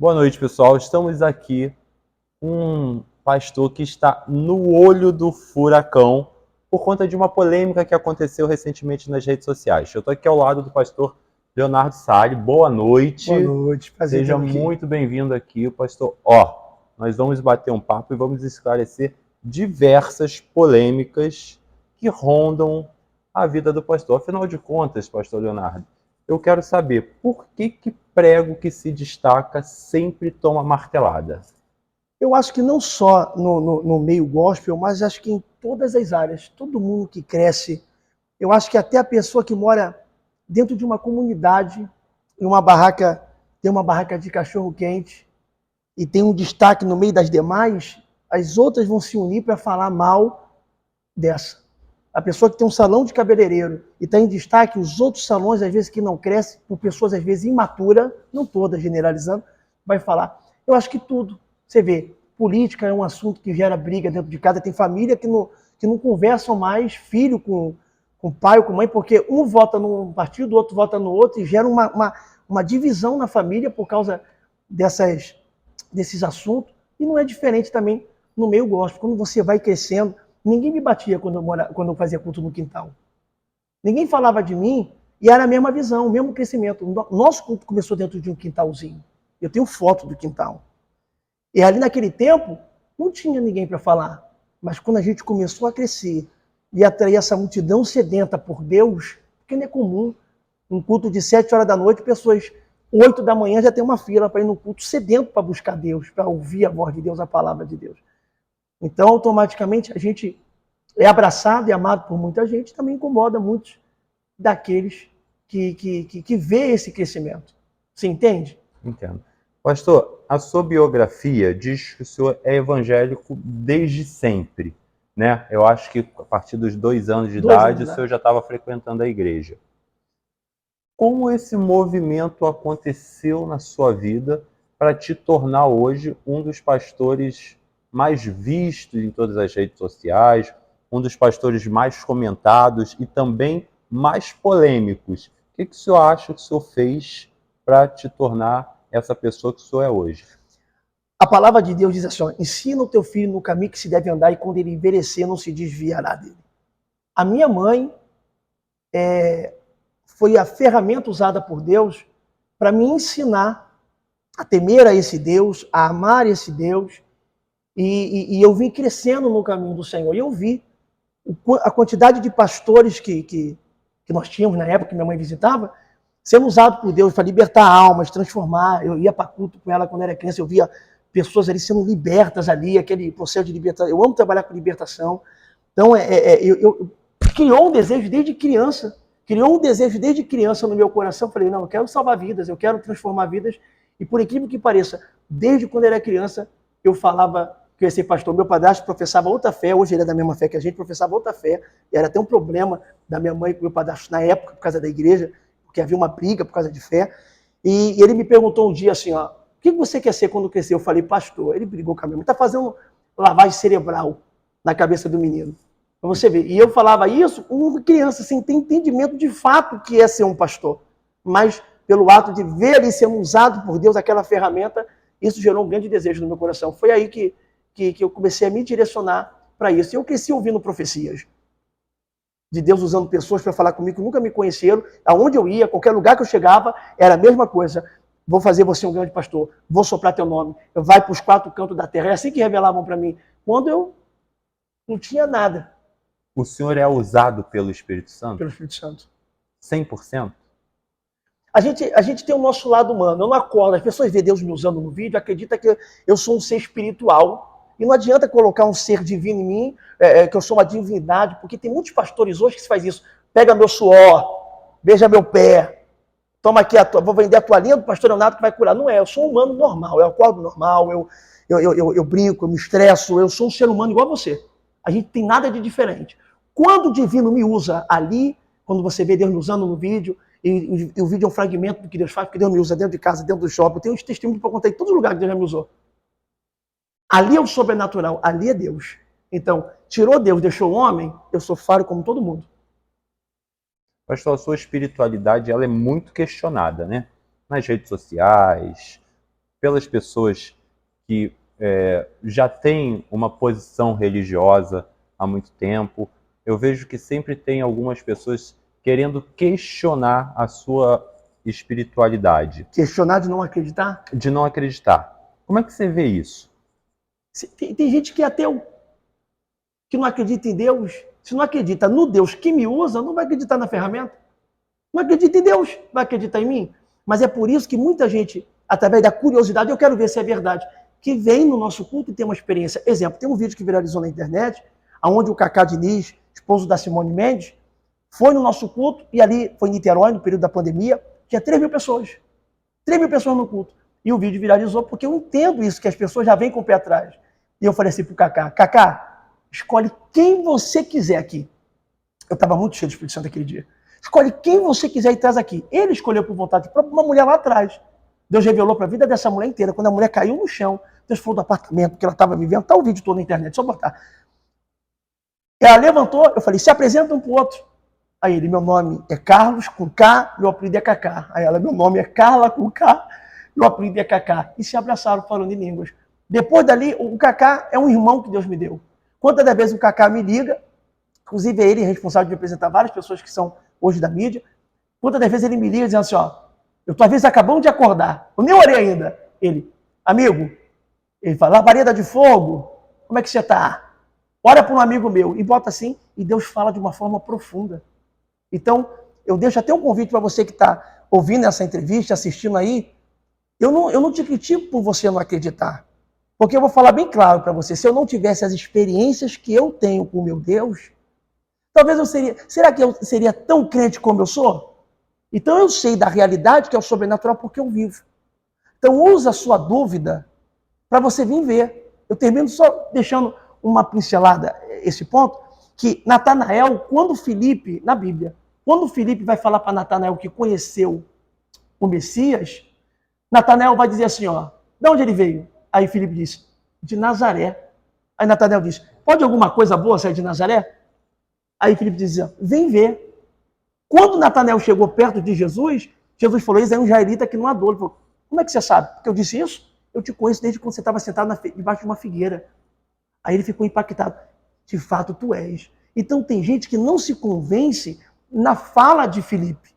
Boa noite, pessoal. Estamos aqui com um pastor que está no olho do furacão por conta de uma polêmica que aconteceu recentemente nas redes sociais. Eu estou aqui ao lado do pastor Leonardo Sali. Boa noite. Boa noite, prazer Seja tê-lo aqui. muito bem-vindo aqui, pastor. Nós vamos bater um papo e vamos esclarecer diversas polêmicas que rondam a vida do pastor. Afinal de contas, pastor Leonardo, eu quero saber por que prego que se destaca sempre toma martelada? Eu acho que não só no meio gospel, mas acho que em todas as áreas, todo mundo que cresce, eu acho que até a pessoa que mora dentro de uma comunidade, em uma barraca, tem uma barraca de cachorro-quente e tem um destaque no meio das demais, as outras vão se unir para falar mal dessa. A pessoa que tem um salão de cabeleireiro e está em destaque, os outros salões, às vezes, que não crescem, por pessoas, às vezes, imaturas, não todas generalizando, vai falar. Eu acho que tudo. Você vê, política é um assunto que gera briga dentro de casa. Tem família que não conversam mais, filho com pai ou com mãe, porque um vota num partido, o outro vota no outro, e gera uma divisão na família por causa desses assuntos. E não é diferente também no meio gospel. Quando você vai crescendo, ninguém me batia quando eu fazia culto no quintal. Ninguém falava de mim e era a mesma visão, o mesmo crescimento. Nosso culto começou dentro de um quintalzinho. Eu tenho foto do quintal. E ali naquele tempo, não tinha ninguém para falar. Mas quando a gente começou a crescer e atrair essa multidão sedenta por Deus, porque não é comum, um culto de 7 horas da noite, pessoas 8 da manhã já tem uma fila para ir no culto sedento para buscar Deus, para ouvir a voz de Deus, a palavra de Deus. Então, automaticamente, a gente é abraçado e amado por muita gente, também incomoda muitos daqueles que vê esse crescimento. Você entende? Entendo. Pastor, a sua biografia diz que o senhor é evangélico desde sempre, né? Eu acho que a partir dos 2 anos de 2 anos idade de o senhor idade. já estava frequentando a igreja. Como esse movimento aconteceu na sua vida para te tornar hoje um dos pastores mais vistos em todas as redes sociais, um dos pastores mais comentados e também mais polêmicos? O que o senhor acha que o senhor fez para te tornar essa pessoa que o senhor é hoje? A palavra de Deus diz assim, ó, ensina o teu filho no caminho que se deve andar e quando ele envelhecer não se desviará dele. A minha mãe foi a ferramenta usada por Deus para me ensinar a temer a esse Deus, a amar esse Deus, e eu vim crescendo no caminho do Senhor. E eu vi a quantidade de pastores que nós tínhamos na época que minha mãe visitava, sendo usado por Deus para libertar almas, transformar. Eu ia para culto com ela quando era criança, eu via pessoas ali sendo libertas ali, aquele processo de libertação. Eu amo trabalhar com libertação. Então, criou um desejo desde criança. Criou um desejo desde criança no meu coração. Eu falei, não, eu quero salvar vidas, eu quero transformar vidas. E por incrível que pareça, desde quando eu era criança, eu falava que eu ia ser pastor. Meu padrasto professava outra fé, hoje ele é da mesma fé que a gente, professava outra fé. E era até um problema da minha mãe com meu padrasto na época, por causa da igreja, porque havia uma briga por causa de fé. E ele me perguntou um dia assim, ó, o que você quer ser quando crescer? Eu falei, pastor. Ele brigou com a minha mãe, está fazendo lavagem cerebral na cabeça do menino. Para você ver. E eu falava isso com uma criança, sem ter entendimento de fato que é ser um pastor. Mas pelo ato de ver ele sendo usado por Deus, aquela ferramenta, isso gerou um grande desejo no meu coração. Foi aí que eu comecei a me direcionar para isso. E eu cresci ouvindo profecias de Deus usando pessoas para falar comigo que nunca me conheceram. Aonde eu ia, qualquer lugar que eu chegava, era a mesma coisa. Vou fazer você um grande pastor, vou soprar teu nome, vai para os 4 cantos da terra. É assim que revelavam para mim. Quando eu não tinha nada. O senhor é usado pelo Espírito Santo? Pelo Espírito Santo. 100%? A gente tem o nosso lado humano. Eu não acordo. As pessoas veem Deus me usando no vídeo, acreditam que eu sou um ser espiritual. E não adianta colocar um ser divino em mim, que eu sou uma divindade, porque tem muitos pastores hoje que se faz isso. Pega meu suor, beija meu pé, toma aqui, vou vender a tua linha do pastor Leonardo que vai curar. Não é, eu sou um humano normal, eu acordo normal, eu brinco, eu me estresso, eu sou um ser humano igual a você. A gente tem nada de diferente. Quando o divino me usa ali, quando você vê Deus me usando no vídeo, e o vídeo é um fragmento do que Deus faz, porque Deus me usa dentro de casa, dentro do shopping, eu tenho uns testemunhos para contar em todo lugar que Deus já me usou. Ali é o sobrenatural, ali é Deus. Então, tirou Deus, deixou o homem, eu sou faro como todo mundo. Pastor, a sua espiritualidade ela é muito questionada, né? Nas redes sociais, pelas pessoas que já têm uma posição religiosa há muito tempo. Eu vejo que sempre tem algumas pessoas querendo questionar a sua espiritualidade. Questionar de não acreditar? De não acreditar. Como é que você vê isso? Tem gente que é ateu, que não acredita em Deus. Se não acredita no Deus que me usa, não vai acreditar na ferramenta. Não acredita em Deus, vai acreditar em mim. Mas é por isso que muita gente, através da curiosidade, eu quero ver se é verdade, que vem no nosso culto e tem uma experiência. Exemplo, tem um vídeo que viralizou na internet, onde o Cacá Diniz, esposo da Simone Mendes, foi no nosso culto, e ali foi em Niterói, no período da pandemia, tinha 3.000 pessoas. 3.000 pessoas no culto. E o vídeo viralizou porque eu entendo isso, que as pessoas já vêm com o pé atrás. E eu falei assim pro Cacá, Cacá, escolhe quem você quiser aqui. Eu estava muito cheio de Espírito Santo aquele dia. Escolhe quem você quiser e traz aqui. Ele escolheu por vontade própria uma mulher lá atrás. Deus revelou para a vida dessa mulher inteira. Quando a mulher caiu no chão, Deus falou do apartamento que ela estava vivendo. Está o vídeo todo na internet, só botar. Ela levantou, eu falei, se apresenta um para o outro. Aí ele, meu nome é Carlos com K, meu apelido é Cacá. Aí ela, meu nome é Carla com K, meu apelido é Cacá. E se abraçaram falando em línguas. Depois dali, o Cacá é um irmão que Deus me deu. Quantas das vezes o Cacá me liga, inclusive é ele responsável de representar várias pessoas que são hoje da mídia, quantas das vezes ele me liga dizendo assim, ó, eu tô às vezes acabando de acordar, eu nem orei ainda. Ele, amigo, ele fala, labareda de fogo, como é que você tá? Ora para um amigo meu, e bota assim, e Deus fala de uma forma profunda. Então, eu deixo até um convite para você que está ouvindo essa entrevista, assistindo aí, eu não te critico por você não acreditar, porque eu vou falar bem claro para você, se eu não tivesse as experiências que eu tenho com o meu Deus, talvez eu seria... Será que eu seria tão crente como eu sou? Então eu sei da realidade que é o sobrenatural porque eu vivo. Então usa a sua dúvida para você vir ver. Eu termino só deixando uma pincelada, esse ponto, que Natanael, quando Filipe, na Bíblia, quando Filipe vai falar para Natanael que conheceu o Messias, Natanael vai dizer assim, ó, de onde ele veio? Aí Filipe disse, de Nazaré. Aí Natanael diz, pode alguma coisa boa sair de Nazaré? Aí Filipe dizia, vem ver. Quando Natanael chegou perto de Jesus, Jesus falou, esse é um israelita que não adora. Ele falou, como é que você sabe? Porque eu disse isso? Eu te conheço desde quando você estava sentado debaixo de uma figueira. Aí ele ficou impactado. De fato, tu és. Então tem gente que não se convence na fala de Filipe.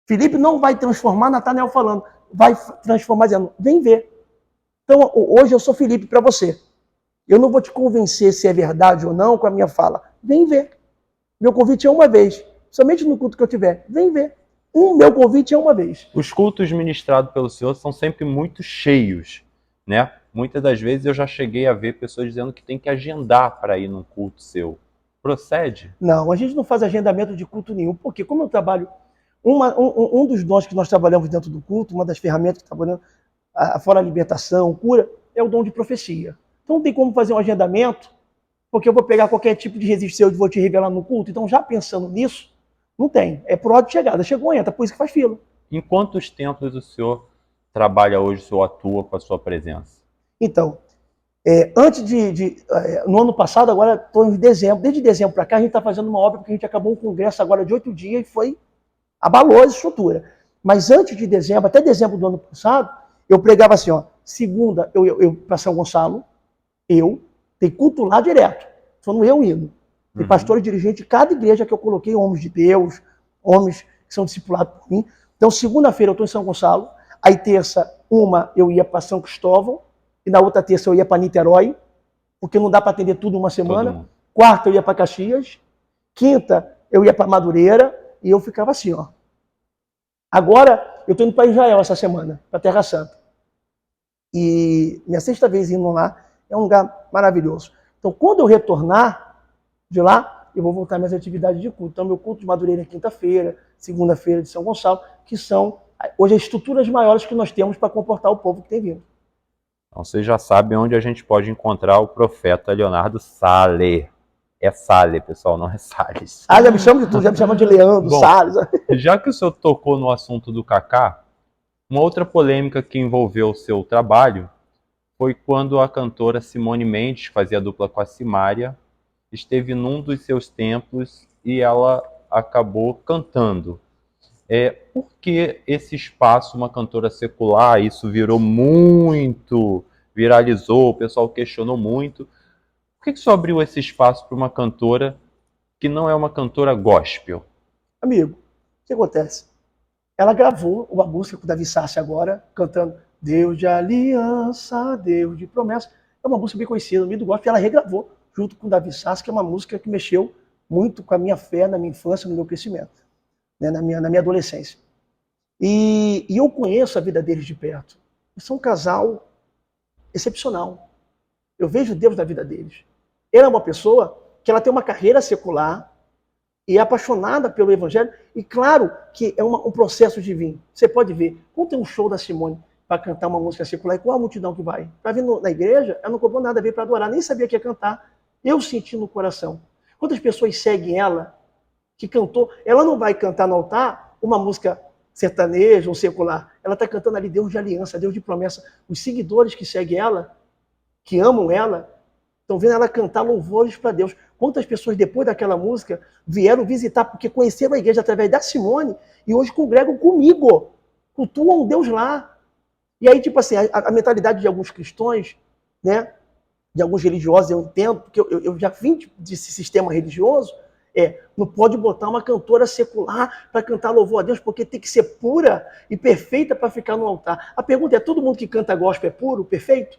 Filipe não vai transformar Natanael falando, vai transformar dizendo, vem ver. Então hoje eu sou Filipe para você. Eu não vou te convencer se é verdade ou não com a minha fala. Vem ver. Meu convite é uma vez. Somente no culto que eu tiver. Vem ver. Meu convite é uma vez. Os cultos ministrados pelo Senhor são sempre muito cheios, né? Muitas das vezes eu já cheguei a ver pessoas dizendo que tem que agendar para ir num culto seu. Procede? Não, a gente não faz agendamento de culto nenhum, porque como eu trabalho, um dos dons que nós trabalhamos dentro do culto, uma das ferramentas que trabalhamos, fora a libertação, cura, é o dom de profecia. Então não tem como fazer um agendamento, porque eu vou pegar qualquer tipo de registro seu e vou te revelar no culto. Então, já pensando nisso, não tem. É por ordem de chegada. Chegou, entra, por isso que faz fila. Em quantos templos o senhor trabalha hoje, o senhor atua com a sua presença? Então, no ano passado, agora estou em dezembro, desde dezembro para cá, a gente está fazendo uma obra, porque a gente acabou um congresso agora de 8 dias e abalou a estrutura. Mas antes de dezembro, até dezembro do ano passado, eu pregava assim, ó, segunda, eu para São Gonçalo, tem culto lá direto, só não eu indo. Tem pastor e dirigente de cada igreja que eu coloquei, homens de Deus, homens que são discipulados por mim. Então, segunda-feira eu estou em São Gonçalo, aí terça, eu ia para São Cristóvão, e na outra terça eu ia para Niterói, porque não dá para atender tudo uma semana. Quarta eu ia para Caxias, quinta eu ia para Madureira, e eu ficava assim, ó. Agora eu estou indo para Israel essa semana, para Terra Santa. E minha sexta vez indo lá, é um lugar maravilhoso. Então, quando eu retornar de lá, eu vou voltar às minhas atividades de culto. Então, meu culto de Madureira é quinta-feira, segunda-feira de São Gonçalo, que são hoje as estruturas maiores que nós temos para comportar o povo que tem vindo. Então, vocês já sabem onde a gente pode encontrar o profeta Leonardo Sale. É Sale, pessoal, não é Salles. Já me chamam de tudo, já me chamam de Leandro, Bom, Salles. Já que o senhor tocou no assunto do Cacá, uma outra polêmica que envolveu o seu trabalho foi quando a cantora Simone Mendes, que fazia dupla com a Simária, esteve num dos seus templos e ela acabou cantando. Por que esse espaço, uma cantora secular, isso virou muito, viralizou, o pessoal questionou muito. Por que você abriu esse espaço para uma cantora que não é uma cantora gospel? Amigo, o que acontece? Ela gravou uma música com o Davi Sassi agora, cantando Deus de aliança, Deus de promessa. É uma música bem conhecida no meio do gospel, e ela regravou junto com o Davi Sassi, que é uma música que mexeu muito com a minha fé, na minha infância, no meu crescimento, né, na minha adolescência. E eu conheço a vida deles de perto. Eles são um casal excepcional. Eu vejo Deus na vida deles. Ela é uma pessoa que ela tem uma carreira secular e é apaixonada pelo evangelho, e claro que é um processo divino. Você pode ver, quando tem um show da Simone para cantar uma música secular, e qual a multidão que vai? Para vir na igreja, ela não cobrou nada, veio para adorar, nem sabia que ia cantar. Eu senti no coração. Quantas pessoas seguem ela, que cantou, ela não vai cantar no altar uma música sertaneja ou secular, ela está cantando ali Deus de aliança, Deus de promessa. Os seguidores que seguem ela, que amam ela, estão vendo ela cantar louvores para Deus. Quantas pessoas depois daquela música vieram visitar porque conheceram a igreja através da Simone e hoje congregam comigo, cultuam um Deus lá. E aí, tipo assim, a mentalidade de alguns cristãos, né, de alguns religiosos, eu entendo, porque eu já vim desse sistema religioso, não pode botar uma cantora secular para cantar louvor a Deus, porque tem que ser pura e perfeita para ficar no altar. A pergunta é, todo mundo que canta gospel é puro, perfeito?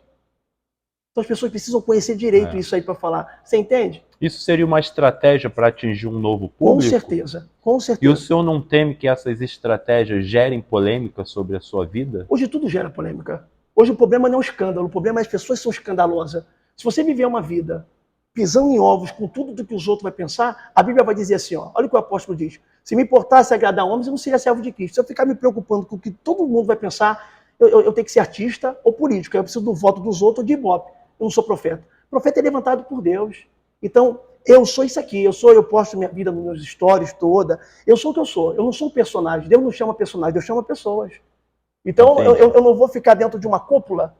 Então as pessoas precisam conhecer direito isso aí para falar. Você entende? Isso seria uma estratégia para atingir um novo público? Com certeza, com certeza. E o senhor não teme que essas estratégias gerem polêmica sobre a sua vida? Hoje tudo gera polêmica. Hoje o problema não é o escândalo, o problema é as pessoas são escandalosas. Se você viver uma vida pisando em ovos com tudo do que os outros vão pensar, a Bíblia vai dizer assim, ó, olha o que o apóstolo diz, se me importasse agradar homens, eu não seria servo de Cristo. Se eu ficar me preocupando com o que todo mundo vai pensar, eu tenho que ser artista ou político, eu preciso do voto dos outros ou de ibope. Eu não sou profeta. O profeta é levantado por Deus. Então, eu sou isso aqui, eu posto minha vida nos meus stories toda, eu sou o que eu sou, eu não sou um personagem, Deus não chama personagem, Deus chama pessoas. Então, eu não vou ficar dentro de uma cúpula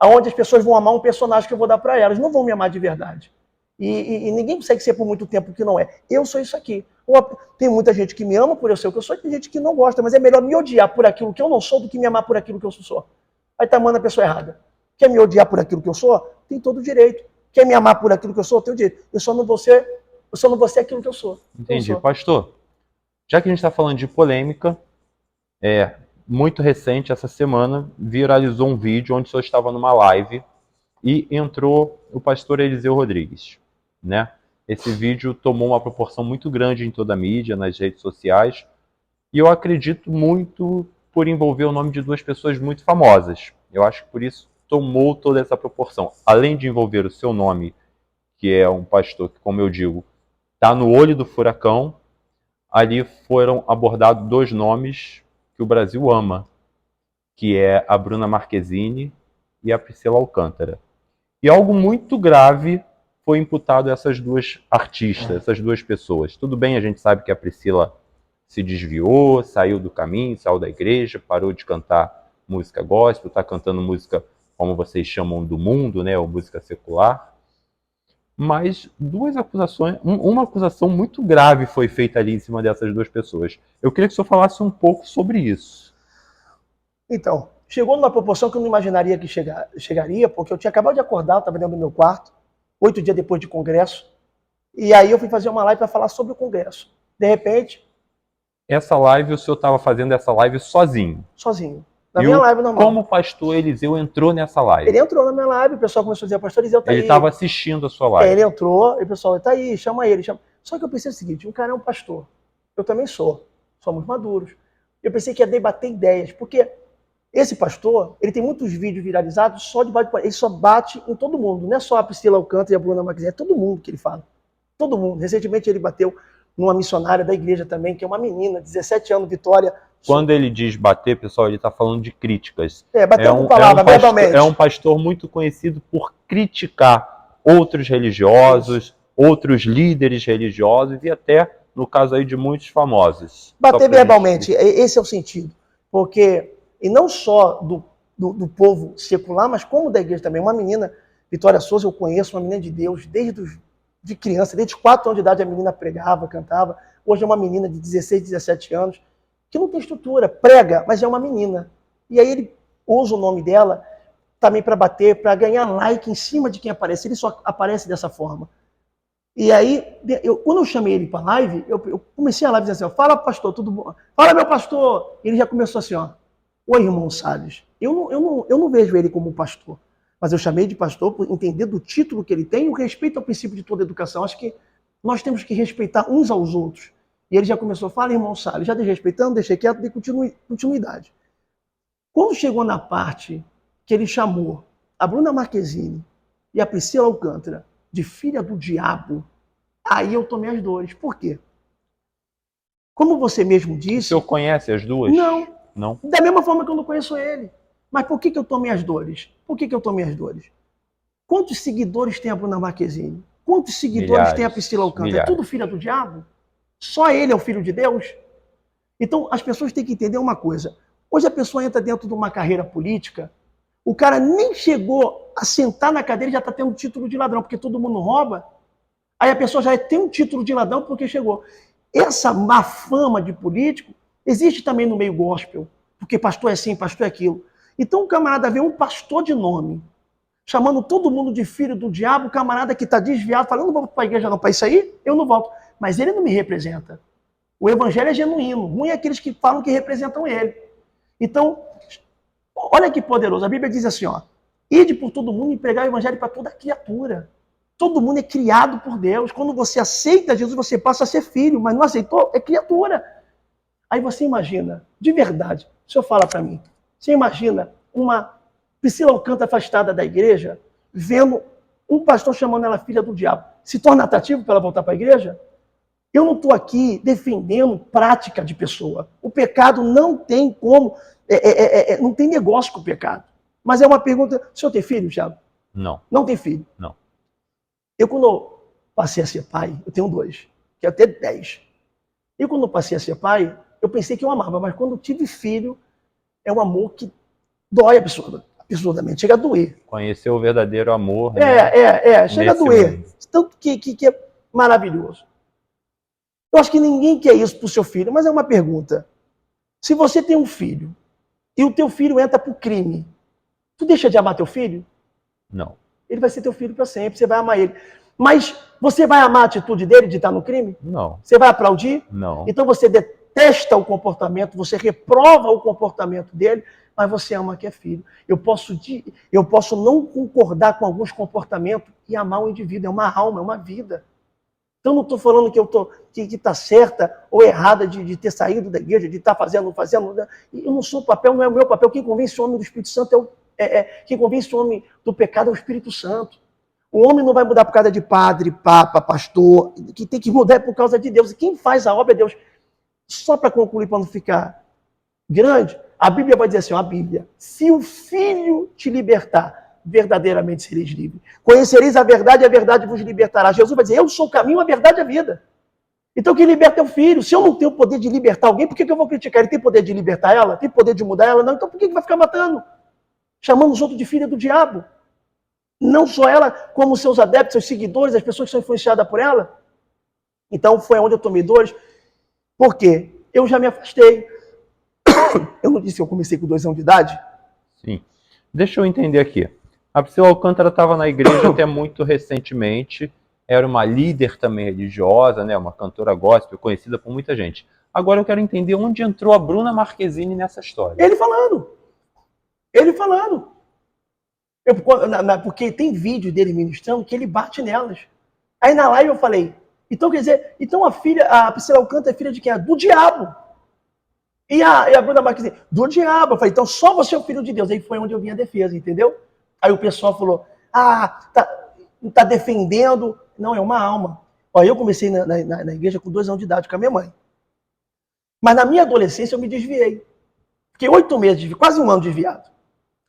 onde as pessoas vão amar um personagem que eu vou dar para elas, não vão me amar de verdade. E ninguém consegue ser por muito tempo que não é. Eu sou isso aqui. Tem muita gente que me ama por eu ser o que eu sou, e tem gente que não gosta, mas é melhor me odiar por aquilo que eu não sou do que me amar por aquilo que eu sou. Aí tá amando a pessoa errada. Quer me odiar por aquilo que eu sou? Tem todo o direito. Quer me amar por aquilo que eu sou? Tem o direito. Eu só não vou ser aquilo que eu sou. Entendi. Pastor, já que a gente está falando de polêmica, muito recente, essa semana, viralizou um vídeo onde o senhor estava numa live e entrou o pastor Eliseu Rodrigues, né? Esse vídeo tomou uma proporção muito grande em toda a mídia, nas redes sociais, e eu acredito muito por envolver o nome de duas pessoas muito famosas. Eu acho que por isso tomou toda essa proporção. Além de envolver o seu nome, que é um pastor que, como eu digo, está no olho do furacão, ali foram abordados dois nomes que o Brasil ama, que é a Bruna Marquezine e a Priscila Alcântara. E algo muito grave foi imputado a essas duas artistas, essas duas pessoas. Tudo bem, a gente sabe que a Priscila se desviou, saiu do caminho, saiu da igreja, parou de cantar música gospel, está cantando música, como vocês chamam, do mundo, né, ou música secular. Mas duas acusações, uma acusação muito grave foi feita ali em cima dessas duas pessoas. Eu queria que o senhor falasse um pouco sobre isso. Então, chegou numa proporção que eu não imaginaria que chegaria, porque eu tinha acabado de acordar, eu estava dentro do meu quarto, 8 dias depois de congresso, e aí eu fui fazer uma live para falar sobre o congresso. De repente... Essa live, o senhor estava fazendo essa live sozinho? Sozinho. Na minha live normal. Como o pastor Eliseu entrou nessa live? Ele entrou na minha live, o pessoal começou a dizer, o pastor Eliseu tá aí. Ele estava assistindo a sua live. Ele entrou, e o pessoal, tá aí, chama ele. Chama... Só que eu pensei o seguinte, um cara é um pastor. Eu também sou. Somos maduros. Eu pensei que ia debater ideias, porque esse pastor, ele tem muitos vídeos viralizados só de bate, ele só bate em todo mundo. Não é só a Priscila Alcântara e a Bruna Marquezine, é todo mundo que ele fala. Todo mundo. Recentemente ele bateu numa missionária da igreja também, que é uma menina, 17 anos, Vitória. Quando ele diz bater, pessoal, ele está falando de críticas. Bateu com palavra, verbalmente. É um pastor muito conhecido por criticar outros religiosos, outros líderes religiosos e até, no caso aí, de muitos famosos. Bater verbalmente, esse é o sentido. Porque, e não só do povo secular, mas como da igreja também. Uma menina, Vitória Souza, eu conheço, uma menina de Deus, de criança, desde 4 anos de idade a menina pregava, cantava. Hoje é uma menina de 16, 17 anos. que não tem estrutura, prega, mas é uma menina. E aí ele usa o nome dela também para bater, para ganhar like em cima de quem aparece. Ele só aparece dessa forma. E aí, quando eu chamei ele para live, eu comecei a live dizendo assim, ó, fala pastor, tudo bom? Fala meu pastor! Ele já começou assim, ó, oi irmão Salles, eu não vejo ele como pastor, mas eu chamei de pastor por entender do título que ele tem e o respeito ao princípio de toda educação. Acho que nós temos que respeitar uns aos outros. E ele já começou, fala irmão Salles, já desrespeitando, deixei quieto, dei continuidade. Quando chegou na parte que ele chamou a Bruna Marquezine e a Priscila Alcântara de filha do diabo, aí eu tomei as dores. Por quê? Como você mesmo disse... O senhor conhece as duas? Não. Não? Da mesma forma que eu não conheço ele. Mas por que eu tomei as dores? Por que eu tomei as dores? Quantos seguidores tem a Bruna Marquezine? Quantos seguidores Milhares, tem a Priscila Alcântara? milhares. É tudo filha do diabo? Só ele é o filho de Deus? Então as pessoas têm que entender uma coisa. Hoje a pessoa entra dentro de uma carreira política, o cara nem chegou a sentar na cadeira e já está tendo título de ladrão, porque todo mundo rouba. Aí a pessoa já tem um título de ladrão porque chegou. Essa má fama de político existe também no meio gospel, porque pastor é assim, pastor é aquilo. Então o camarada vê um pastor de nome, chamando todo mundo de filho do diabo, o camarada que está desviado, falando, eu não volto para a igreja não, para isso aí eu não volto. Mas ele não me representa. O evangelho é genuíno, ruim é aqueles que falam que representam ele. Então, olha que poderoso, a Bíblia diz assim, ó, ide por todo mundo e pregar o evangelho para toda criatura. Todo mundo é criado por Deus. Quando você aceita Jesus, você passa a ser filho, mas não aceitou, é criatura. Aí você imagina, de verdade, o senhor fala para mim, você imagina uma Priscila Alcântara afastada da igreja, vendo um pastor chamando ela filha do diabo. Se torna atrativo para ela voltar para a igreja? Eu não estou aqui defendendo prática de pessoa. O pecado não tem como, não tem negócio com o pecado. Mas é uma pergunta, o senhor tem filho, Thiago? Não. Não tem filho? Não. Eu, quando eu passei a ser pai, eu tenho 2, que até 10. E quando eu passei a ser pai, eu pensei que eu amava, mas quando eu tive filho, é um amor que dói absurdamente, chega a doer. Conhecer o verdadeiro amor. Né? Chega a doer. Mundo. Tanto que é maravilhoso. Eu acho que ninguém quer isso para o seu filho, mas é uma pergunta. Se você tem um filho e o teu filho entra para o crime, tu deixa de amar teu filho? Não. Ele vai ser teu filho para sempre, você vai amar ele. Mas você vai amar a atitude dele de estar no crime? Não. Você vai aplaudir? Não. Então você detesta o comportamento, você reprova o comportamento dele, mas você ama que é filho. Eu posso não concordar com alguns comportamentos e amar o indivíduo, é uma alma, é uma vida. Então não estou falando que está certa ou errada de ter saído da igreja, de estar fazendo. Eu não sou o papel, não é o meu papel. Quem convence o homem do Espírito Santo quem convence o homem do pecado é o Espírito Santo. O homem não vai mudar por causa de padre, papa, pastor. Que tem que mudar é por causa de Deus. E quem faz a obra é Deus. Só para concluir, para não ficar grande, a Bíblia vai dizer assim, a Bíblia, se o Filho te libertar, verdadeiramente sereis livres. Conhecereis a verdade vos libertará. Jesus vai dizer, eu sou o caminho, a verdade e a vida. Então quem liberta é o Filho. Se eu não tenho o poder de libertar alguém, por que eu vou criticar? Ele tem poder de libertar ela? Tem poder de mudar ela? Não. Então por que vai ficar matando? Chamando os outros de filha do diabo. Não só ela, como seus adeptos, seus seguidores, as pessoas que são influenciadas por ela. Então foi onde eu tomei dores. Por quê? Eu já me afastei. Eu não disse que eu comecei com 2 anos de idade? Sim. Deixa eu entender aqui. A Priscila Alcântara estava na igreja até muito recentemente. Era uma líder também religiosa, né? Uma cantora gospel, conhecida por muita gente. Agora eu quero entender onde entrou a Bruna Marquezine nessa história. Ele falando. Porque tem vídeo dele ministrando que ele bate nelas. Aí na live eu falei, então quer dizer, a Priscila Alcântara é filha de quem? Do diabo. E a Bruna Marquezine, do diabo. Eu falei, então só você é o filho de Deus. Aí foi onde eu vim a defesa, entendeu? Aí o pessoal falou, tá defendendo. Não, é uma alma. Ó, eu comecei na igreja com 2 anos de idade com a minha mãe. Mas na minha adolescência eu me desviei. Fiquei 8 meses, quase 1 ano desviado.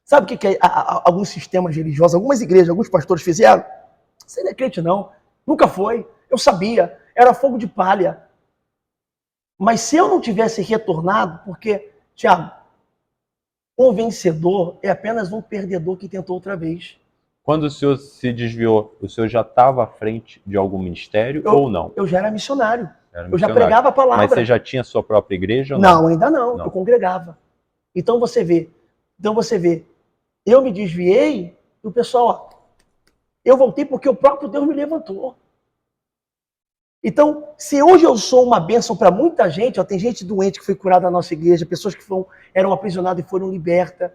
Sabe o que alguns sistemas religiosos, algumas igrejas, alguns pastores fizeram? Você não é crente não, nunca foi. Eu sabia, era fogo de palha. Mas se eu não tivesse retornado, porque, Tiago, o vencedor é apenas um perdedor que tentou outra vez. Quando o senhor se desviou, o senhor já estava à frente de algum ministério ou não? Eu já era missionário. Era Eu já missionário. pregava a palavra. Mas você já tinha sua própria igreja ou Não, ainda não. Não. Eu congregava. Então você vê. Eu me desviei e o pessoal, ó, eu voltei porque o próprio Deus me levantou. Então, se hoje eu sou uma bênção para muita gente, ó, tem gente doente que foi curada na nossa igreja, pessoas que eram aprisionadas e foram libertas.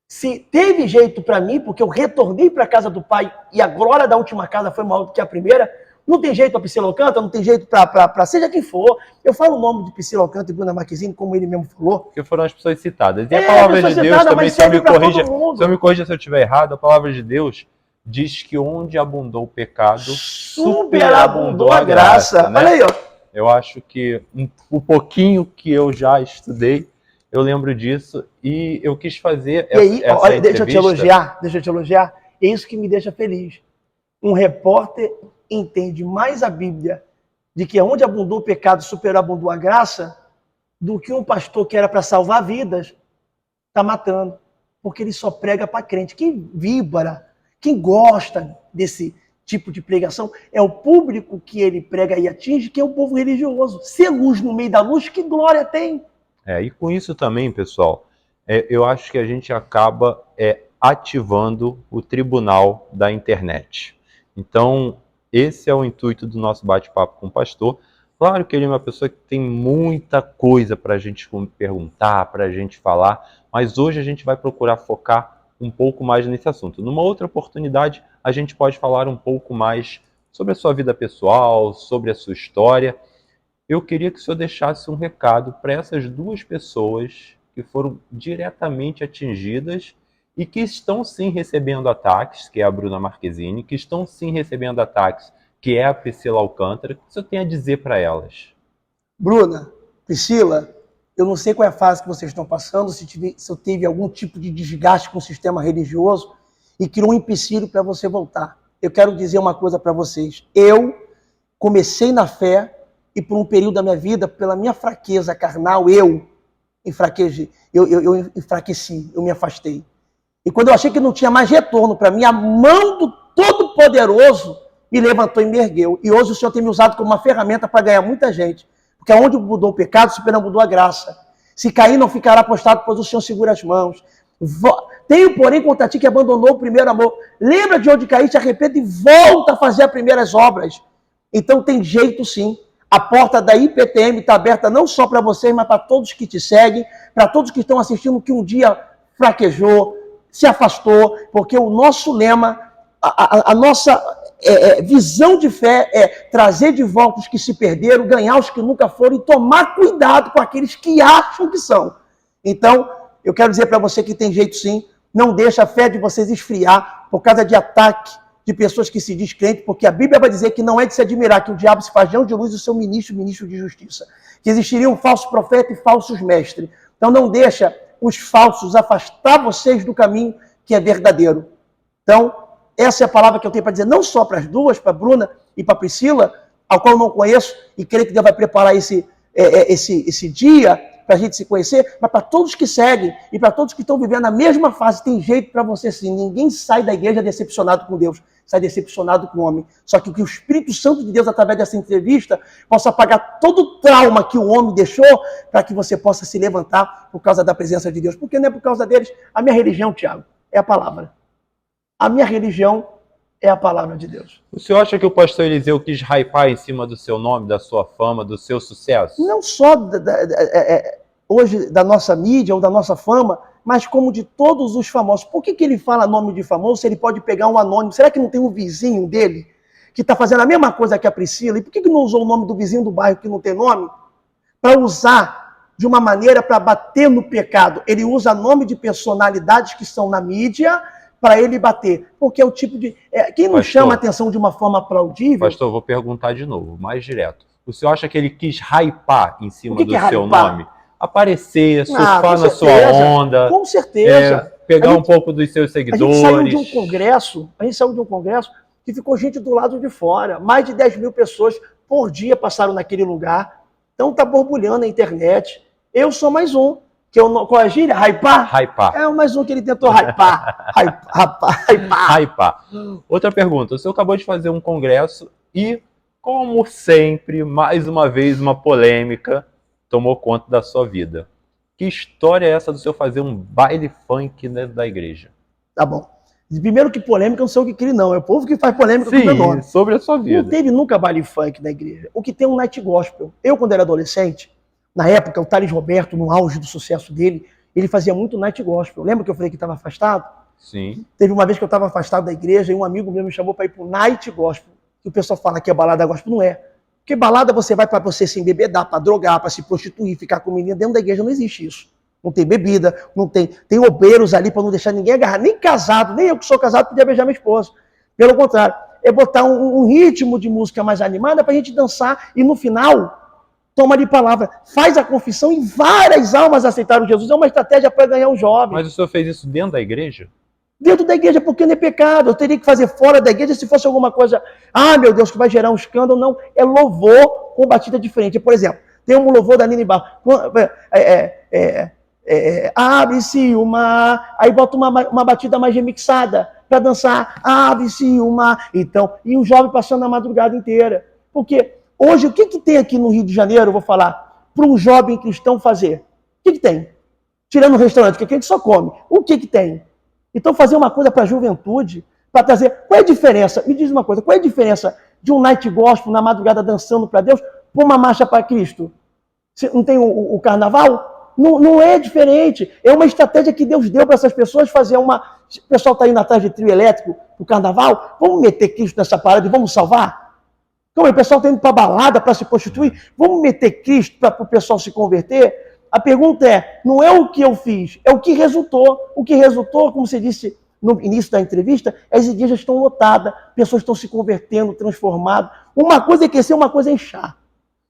Se teve jeito para mim, porque eu retornei para a casa do Pai e a glória da última casa foi maior do que a primeira, não tem jeito para Priscila Alcântara, não tem jeito para seja quem for. Eu falo o nome de Priscila Alcântara e Bruna Marquezine, como ele mesmo falou. Porque foram as pessoas citadas. E a palavra de Deus também, se eu me corrija se eu estiver errado, a palavra de Deus diz que onde abundou o pecado, superabundou a graça. Né? Olha aí, ó. Eu acho que o pouquinho que eu já estudei, eu lembro disso e eu quis fazer essa olha, entrevista. Deixa eu te elogiar. É isso que me deixa feliz. Um repórter entende mais a Bíblia de que onde abundou o pecado, superabundou a graça, do que um pastor que era para salvar vidas, está matando. Porque ele só prega para crente. Quem vibra, quem gosta desse tipo de pregação, é o público que ele prega e atinge, que é o povo religioso. Ser luz no meio da luz, que glória tem! E com isso também, pessoal, eu acho que a gente acaba ativando o tribunal da internet. Então, esse é o intuito do nosso bate-papo com o pastor. Claro que ele é uma pessoa que tem muita coisa para a gente perguntar, para a gente falar, mas hoje a gente vai procurar focar um pouco mais nesse assunto. Numa outra oportunidade, a gente pode falar um pouco mais sobre a sua vida pessoal, sobre a sua história. Eu queria que o senhor deixasse um recado para essas duas pessoas que foram diretamente atingidas e que estão sim recebendo ataques, que é a Bruna Marquezine, que estão sim recebendo ataques, que é a Priscila Alcântara. O que o senhor tem a dizer para elas? Bruna, Priscila, eu não sei qual é a fase que vocês estão passando, se eu teve algum tipo de desgaste com o sistema religioso e criou um empecilho para você voltar. Eu quero dizer uma coisa para vocês. Eu comecei na fé e por um período da minha vida, pela minha fraqueza carnal, eu enfraqueci, eu me afastei. E quando eu achei que não tinha mais retorno para mim, a mão do Todo-Poderoso me levantou e me ergueu. E hoje o Senhor tem me usado como uma ferramenta para ganhar muita gente. Porque onde mudou o pecado, superabundou a graça. Se cair, não ficará prostrado, pois o Senhor segura as mãos. Tenho, porém, contra ti que abandonou o primeiro amor. Lembra de onde caíste, arrepende e volta a fazer as primeiras obras. Então tem jeito sim. A porta da IPTM está aberta não só para vocês, mas para todos que te seguem, para todos que estão assistindo que um dia fraquejou, se afastou, porque o nosso lema, a nossa visão de fé é trazer de volta os que se perderam, ganhar os que nunca foram e tomar cuidado com aqueles que acham que são. Então, eu quero dizer para você que tem jeito sim, não deixa a fé de vocês esfriar por causa de ataque de pessoas que se diz crente, porque a Bíblia vai dizer que não é de se admirar que o diabo se faz anjo de luz e o seu ministro de justiça. Que existiria um falso profeta e falsos mestres. Então não deixa os falsos afastar vocês do caminho que é verdadeiro. Então, essa é a palavra que eu tenho para dizer, não só para as duas, para a Bruna e para a Priscila, ao qual eu não conheço, e creio que Deus vai preparar esse dia para a gente se conhecer, mas para todos que seguem e para todos que estão vivendo a mesma fase, tem jeito para você sim. Ninguém sai da igreja decepcionado com Deus, sai decepcionado com o homem. Só que o Espírito Santo de Deus, através dessa entrevista, possa apagar todo o trauma que o homem deixou para que você possa se levantar por causa da presença de Deus. Porque não é por causa deles. A minha religião, Tiago, é a palavra. A minha religião é a palavra de Deus. O senhor acha que o pastor Eliseu quis hypar em cima do seu nome, da sua fama, do seu sucesso? Não só hoje da nossa mídia ou da nossa fama, mas como de todos os famosos. Por que ele fala nome de famoso se ele pode pegar um anônimo? Será que não tem um vizinho dele que está fazendo a mesma coisa que a Priscila? E por que não usou o nome do vizinho do bairro que não tem nome? Para usar de uma maneira para bater no pecado. Ele usa nome de personalidades que estão na mídia para ele bater. Porque é o tipo de... quem não chama a atenção de uma forma aplaudível... Pastor, vou perguntar de novo, mais direto. O senhor acha que ele quis hypar em cima do seu nome? Aparecer, surfar na sua onda. Com certeza. Pegar um pouco dos seus seguidores. A gente saiu de um congresso que ficou gente do lado de fora. Mais de 10 mil pessoas por dia passaram naquele lugar. Então tá borbulhando a internet. Eu sou mais um. Que eu não, qual é a gíria? Hypar? Hypar. É mais um que ele tentou hypar. Hypar. Outra pergunta. O senhor acabou de fazer um congresso e como sempre, mais uma vez uma polêmica tomou conta da sua vida. Que história é essa do senhor fazer um baile funk dentro da igreja? Tá bom. Primeiro que polêmica, eu não sei o que cria, não. É o povo que faz polêmica com o meu nome. Sim, sobre a sua Não vida. teve nunca baile funk na igreja. O que tem é um night gospel. Eu, quando era adolescente, na época, o Thales Roberto, no auge do sucesso dele, ele fazia muito night gospel. Lembra que eu falei que estava afastado? Sim. Teve uma vez que eu estava afastado da igreja e um amigo meu me chamou para ir para o night gospel. Que o pessoal fala que é balada gospel, não é. Porque balada você vai para você se embebedar, para drogar, para se prostituir, ficar com menina. Dentro da igreja não existe isso. Não tem bebida, não tem. Tem obreiros ali para não deixar ninguém agarrar. Nem casado, nem eu que sou casado podia beijar minha esposa. Pelo contrário, é botar um ritmo de música mais animada para a gente dançar e no final, toma de palavra, faz a confissão e várias almas aceitaram Jesus. É uma estratégia para ganhar um jovem. Mas o senhor fez isso dentro da igreja? Dentro da igreja, porque não é pecado. Eu teria que fazer fora da igreja se fosse alguma coisa, meu Deus, que vai gerar um escândalo. Não, é louvor com batida diferente. Por exemplo, tem um louvor da Nini Barro. Abre-se o mar, aí bota uma batida mais remixada para dançar, abre-se o mar. Então, e o jovem passando a madrugada inteira. Porque hoje, o que tem aqui no Rio de Janeiro, eu vou falar, para um jovem cristão fazer? O que tem? Tirando o restaurante, que aqui a gente só come. O que tem? Então, fazer uma coisa para a juventude, para trazer. Qual é a diferença? Me diz uma coisa: qual é a diferença de um night gospel na madrugada dançando para Deus para uma marcha para Cristo? Não tem o carnaval? Não é diferente. É uma estratégia que Deus deu para essas pessoas fazer uma. O pessoal está indo atrás de trio elétrico para o carnaval. Vamos meter Cristo nessa parada e vamos salvar? Como o pessoal está indo para balada para se prostituir? Vamos meter Cristo para o pessoal se converter? A pergunta é, não é o que eu fiz, é o que resultou. O que resultou, como você disse no início da entrevista, as igrejas estão lotadas, pessoas estão se convertendo, transformadas. Uma coisa é crescer, uma coisa é inchar.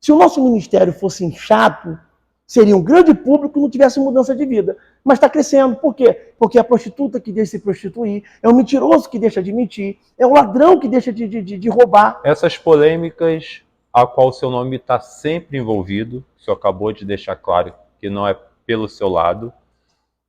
Se o nosso ministério fosse inchado, seria um grande público e não tivesse mudança de vida. Mas está crescendo. Por quê? Porque é a prostituta que deixa de se prostituir, é o mentiroso que deixa de mentir, é o ladrão que deixa de roubar. Essas polêmicas, a qual o seu nome está sempre envolvido, o senhor acabou de deixar claro que não é pelo seu lado.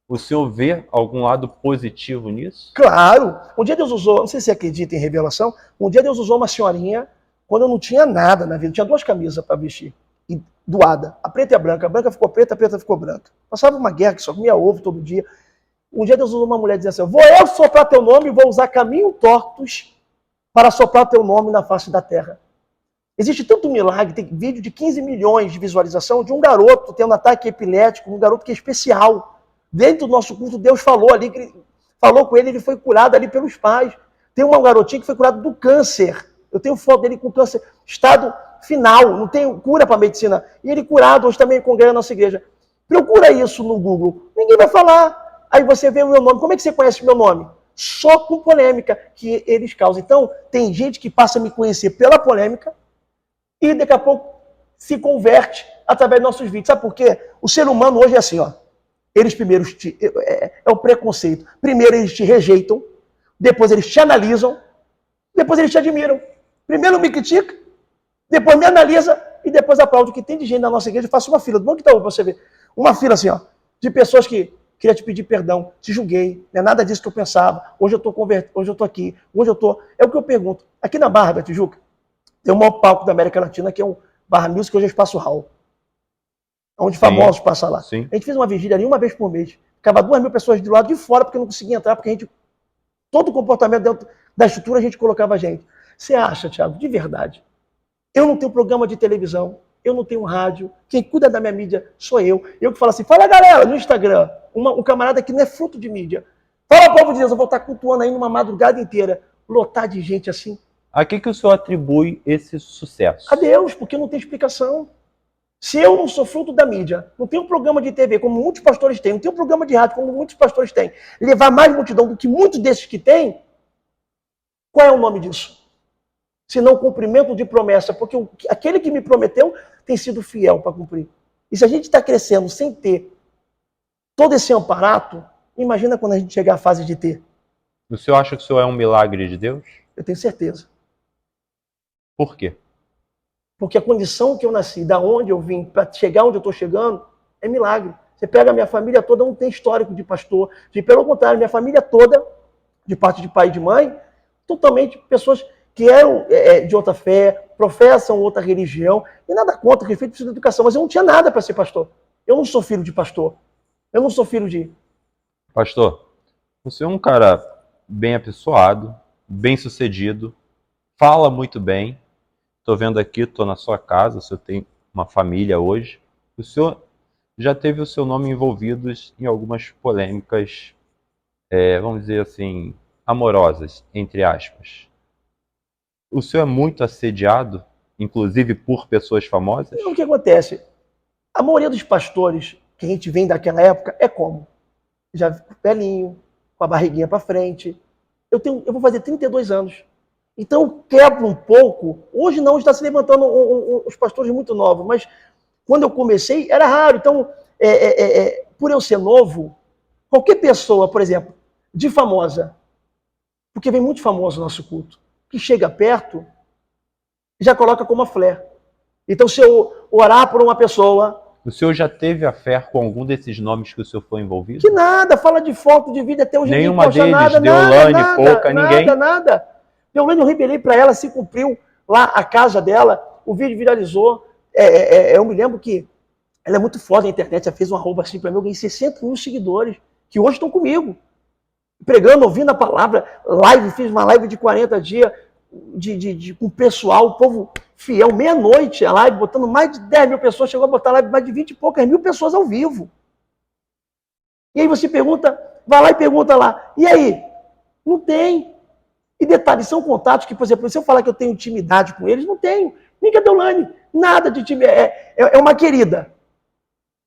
O senhor vê algum lado positivo nisso? Claro. Um dia Deus usou, não sei se você acredita em revelação, um dia Deus usou uma senhorinha quando eu não tinha nada na vida. Eu tinha 2 camisas para vestir, e doada. A preta e a branca ficou preta, a preta ficou branca. Passava uma guerra que só comia ovo todo dia. Um dia Deus usou uma mulher dizendo assim: vou eu soprar teu nome e vou usar caminhos tortos para soprar teu nome na face da terra. Existe tanto milagre, tem vídeo de 15 milhões de visualização de um garoto tendo ataque epilético, um garoto que é especial. Dentro do nosso culto, Deus falou ali, falou com ele, ele foi curado ali pelos pais. Tem um garotinho que foi curado do câncer. Eu tenho foto dele com câncer, estado final, não tem cura para medicina. E ele curado, hoje também congrega na nossa igreja. Procura isso no Google, ninguém vai falar. Aí você vê o meu nome, como é que você conhece o meu nome? Só com polêmica que eles causam. Então, tem gente que passa a me conhecer pela polêmica, e daqui a pouco se converte através dos nossos vídeos. Sabe por quê? O ser humano hoje é assim, ó. Eles primeiro é o preconceito. Primeiro eles te rejeitam, depois eles te analisam, depois eles te admiram. Primeiro me critica, depois me analisa e depois aplaude. O que tem de gente na nossa igreja, faça uma fila. Do bom que tá pra você ver. Uma fila assim, ó, de pessoas que queria te pedir perdão, te julguei, não é nada disso que eu pensava. Hoje eu tô convertido, hoje eu tô aqui, hoje eu tô. É o que eu pergunto. Aqui na Barra da Tijuca, tem o maior palco da América Latina, que é o Barra Music, hoje é o Espaço Hall. Onde famosos passam lá. Sim. A gente fez uma vigília ali uma vez por mês. Ficava 2.000 pessoas do lado de fora, porque não conseguia entrar, porque a gente, todo o comportamento dentro da estrutura, a gente colocava a gente. Você acha, Thiago, de verdade? Eu não tenho programa de televisão, eu não tenho rádio, quem cuida da minha mídia sou eu. Eu que falo assim, fala galera, no Instagram, um camarada que não é fruto de mídia. Fala, povo de Deus, eu vou estar cultuando aí numa madrugada inteira, lotar de gente assim. A que o senhor atribui esse sucesso? A Deus, porque não tem explicação. Se eu não sou fruto da mídia, não tenho um programa de TV, como muitos pastores têm, não tenho um programa de rádio, como muitos pastores têm, levar mais multidão do que muitos desses que têm, qual é o nome disso? Se não cumprimento de promessa, porque aquele que me prometeu tem sido fiel para cumprir. E se a gente está crescendo sem ter todo esse amparato, imagina quando a gente chegar à fase de ter. O senhor acha que o senhor é um milagre de Deus? Eu tenho certeza. Por quê? Porque a condição que eu nasci, da onde eu vim, para chegar onde eu estou chegando, é milagre. Você pega a minha família toda, não tem histórico de pastor. Pelo contrário, minha família toda, de parte de pai e de mãe, totalmente pessoas que eram de outra fé, professam outra religião, e nada contra, respeito precisa de educação, mas eu não tinha nada para ser pastor. Eu não sou filho de pastor. Eu não sou filho de... Pastor, você é um cara bem apessoado, bem sucedido, fala muito bem. Estou vendo aqui, estou na sua casa, o senhor tem uma família hoje. O senhor já teve o seu nome envolvido em algumas polêmicas, vamos dizer assim, amorosas, entre aspas. O senhor é muito assediado, inclusive por pessoas famosas? O que acontece? A maioria dos pastores que a gente vem daquela época é como? Já velhinho, com a barriguinha para frente. Eu vou fazer 32 anos. Então eu quebro um pouco. Hoje não, está se levantando os pastores muito novos, mas quando eu comecei era raro. Então, por eu ser novo, qualquer pessoa, por exemplo, de famosa, porque vem muito famoso no nosso culto, que chega perto, já coloca como a flare. Então, se eu orar por uma pessoa... O senhor já teve afé com algum desses nomes que o senhor foi envolvido? Que nada, fala de foto, de vida, até hoje nenhuma ninguém deles, nada, Deolane, Pouca, ninguém? Nada. Deolane, eu revelei para ela, se cumpriu lá a casa dela, o vídeo viralizou. Eu me lembro que ela é muito foda na internet, ela fez um arroba assim para mim, eu ganhei 60 mil seguidores, que hoje estão comigo. Pregando, ouvindo a palavra, fiz uma live de 40 dias com o pessoal, o povo fiel, meia-noite a live, botando mais de 10 mil pessoas, chegou a botar live mais de 20 e poucas mil pessoas ao vivo. E aí você pergunta, vai lá e pergunta lá, e aí? Não tem. E detalhe, são contatos que, por exemplo, se eu falar que eu tenho intimidade com eles, não tenho. Nem com a Deolane, nada de intimidade. É uma querida.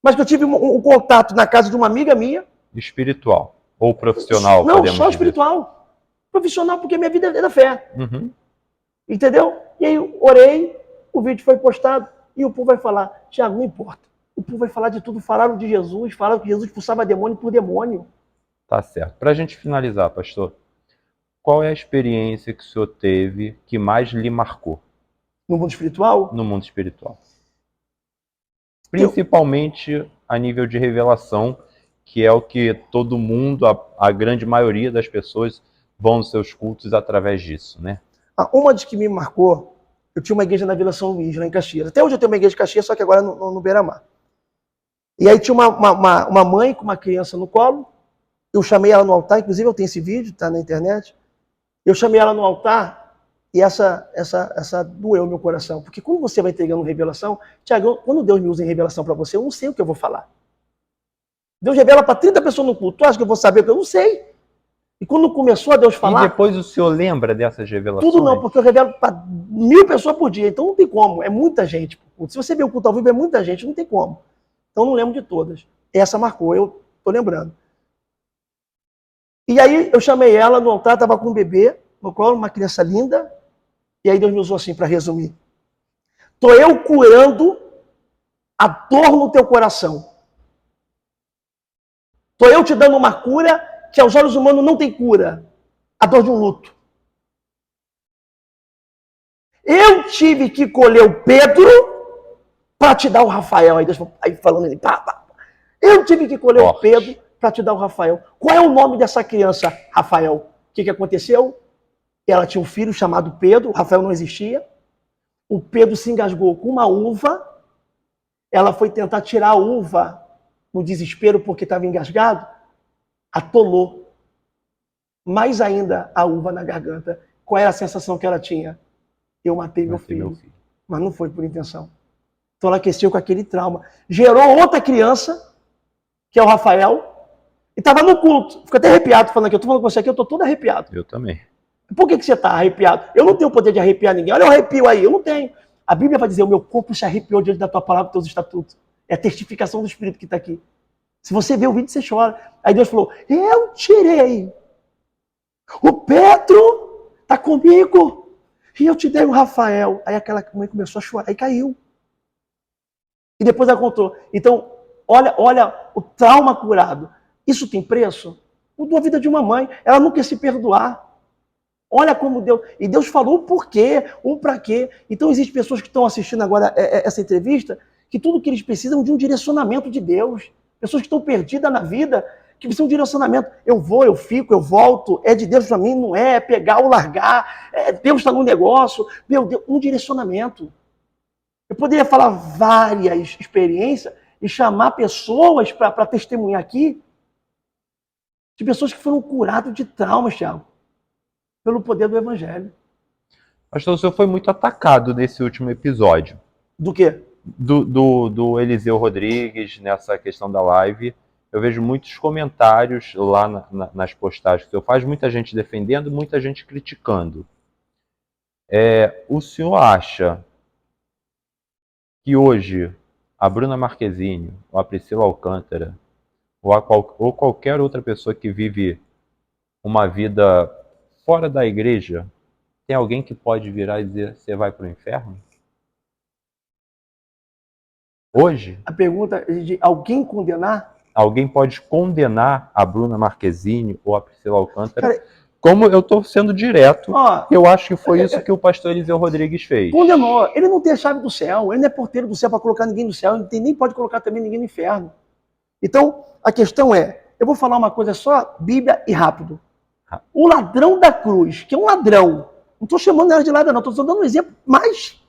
Mas que eu tive um contato na casa de uma amiga minha. Espiritual ou profissional? Não, só espiritual. Profissional, porque minha vida é da fé. Uhum. Entendeu? E aí eu orei, o vídeo foi postado, e o povo vai falar, Tiago, não importa. O povo vai falar de tudo, falaram de Jesus, falaram que Jesus expulsava demônio por demônio. Tá certo. Para a gente finalizar, pastor, qual é a experiência que o senhor teve que mais lhe marcou? No mundo espiritual? No mundo espiritual. Principalmente a nível de revelação, que é o que todo mundo, a grande maioria das pessoas, vão nos seus cultos através disso, né? Uma das que me marcou, eu tinha uma igreja na Vila São Luís, lá em Caxias. Até hoje eu tenho uma igreja em Caxias, só que agora no Beira-Mar. E aí tinha uma mãe com uma criança no colo. Eu chamei ela no altar, inclusive eu tenho esse vídeo, tá na internet. Eu chamei ela no altar e essa doeu meu coração. Porque quando você vai entregando revelação, Tiago, quando Deus me usa em revelação para você, eu não sei o que eu vou falar. Deus revela para 30 pessoas no culto. Tu acha que eu vou saber o que eu não sei? E quando começou a Deus falar... E depois o senhor lembra dessas revelações? Tudo não, porque eu revelo para 1000 pessoas por dia. Então não tem como, é muita gente. Se você ver o culto ao vivo, é muita gente, não tem como. Então não lembro de todas. Essa marcou, eu tô lembrando. E aí eu chamei ela no altar, estava com um bebê no colo, uma criança linda. E aí Deus me usou assim, para resumir. Tô eu curando a dor no teu coração. Tô eu te dando uma cura que aos olhos humanos não tem cura. A dor de um luto. Eu tive que colher o Pedro para te dar o Rafael. Aí Deus aí falando ele, pá. Eu tive que colher o Pedro para te dar o Rafael. Qual é o nome dessa criança, Rafael? O que aconteceu? Ela tinha um filho chamado Pedro, o Rafael não existia. O Pedro se engasgou com uma uva. Ela foi tentar tirar a uva no desespero porque estava engasgado. Atolou mais ainda a uva na garganta. Qual era a sensação que ela tinha? Eu matei meu filho. Mas não foi por intenção. Então ela aqueceu com aquele trauma. Gerou outra criança, que é o Rafael, e estava no culto. Fico até arrepiado falando aqui. Eu estou falando com você aqui, eu estou todo arrepiado. Eu também. Por que você está arrepiado? Eu não tenho o poder de arrepiar ninguém. Olha o arrepio aí, eu não tenho. A Bíblia vai dizer, o meu corpo se arrepiou diante da tua palavra e dos teus estatutos. É a testificação do Espírito que está aqui. Se você vê o vídeo, você chora. Aí Deus falou, eu tirei. O Pedro está comigo. E eu te dei o Rafael. Aí aquela mãe começou a chorar e caiu. E depois ela contou. Então, olha o trauma curado. Isso tem preço? Mudou a vida de uma mãe. Ela não quer se perdoar. Olha como Deus... E Deus falou o porquê, o pra quê. Então, existem pessoas que estão assistindo agora essa entrevista, que tudo que eles precisam é de um direcionamento de Deus. Pessoas que estão perdidas na vida, que precisa de um direcionamento. Eu vou, eu fico, eu volto, é de Deus para mim, não é pegar ou largar, Deus está no negócio, meu Deus, um direcionamento. Eu poderia falar várias experiências e chamar pessoas para testemunhar aqui, de pessoas que foram curadas de traumas, Thiago, pelo poder do Evangelho. Pastor, o senhor foi muito atacado nesse último episódio. Do quê? Do Eliseu Rodrigues, nessa questão da live. Eu vejo muitos comentários lá nas postagens que o senhor faz, muita gente defendendo, muita gente criticando. O senhor acha que hoje a Bruna Marquezine, ou a Priscila Alcântara, ou qualquer outra pessoa que vive uma vida fora da igreja, tem alguém que pode virar e dizer, você vai para o inferno? Hoje? A pergunta é de alguém condenar? Alguém pode condenar a Bruna Marquezine ou a Priscila Alcântara? Cara, como eu estou sendo direto, eu acho que foi isso que o pastor Eliseu Rodrigues fez. Condenou. Ele não tem a chave do céu, ele não é porteiro do céu para colocar ninguém no céu, ele nem pode colocar também ninguém no inferno. Então, a questão é, eu vou falar uma coisa só, Bíblia e rápido. O ladrão da cruz, que é um ladrão, não estou chamando ela de ladrão, não, estou dando um exemplo, mas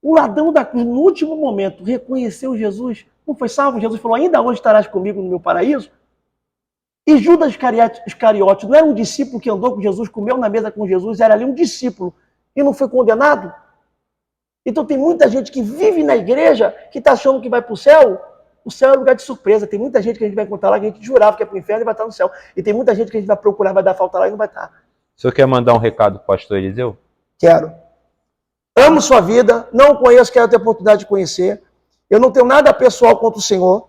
o ladrão da cruz, no último momento, reconheceu Jesus, não foi salvo? Jesus falou, ainda hoje estarás comigo no meu paraíso? E Judas Iscariote não era um discípulo que andou com Jesus, comeu na mesa com Jesus, era ali um discípulo e não foi condenado? Então tem muita gente que vive na igreja que está achando que vai para o céu é lugar de surpresa. Tem muita gente que a gente vai encontrar lá que a gente jurava que é para o inferno e vai estar no céu. E tem muita gente que a gente vai procurar, vai dar falta lá e não vai estar. O senhor quer mandar um recado para o pastor Eliseu? Quero. Amo sua vida, não o conheço, quero ter a oportunidade de conhecer. Eu não tenho nada pessoal contra o Senhor,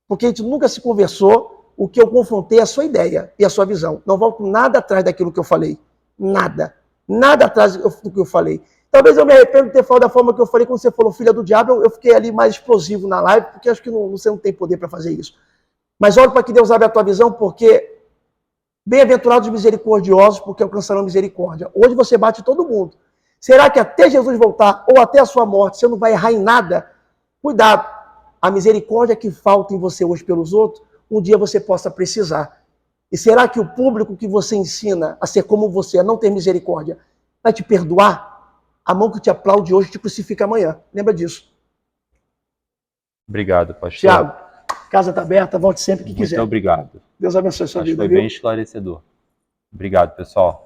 porque a gente nunca se conversou. O que eu confrontei é a sua ideia e a sua visão. Não volto nada atrás daquilo que eu falei. Nada. Nada atrás do que eu falei. Talvez eu me arrependa de ter falado da forma que eu falei quando você falou filha do diabo. Eu fiquei ali mais explosivo na live, porque acho que você não tem poder para fazer isso. Mas olha para que Deus abre a tua visão, porque bem-aventurados os misericordiosos, porque alcançarão misericórdia. Hoje você bate todo mundo. Será que até Jesus voltar ou até a sua morte você não vai errar em nada? Cuidado. A misericórdia que falta em você hoje pelos outros, um dia você possa precisar. E será que o público que você ensina a ser como você, a não ter misericórdia, vai te perdoar? A mão que te aplaude hoje te crucifica amanhã. Lembra disso. Obrigado, pastor. Tiago, casa está aberta, volte sempre que quiser. Muito obrigado. Deus abençoe a sua vida. Foi bem esclarecedor. Obrigado, pessoal.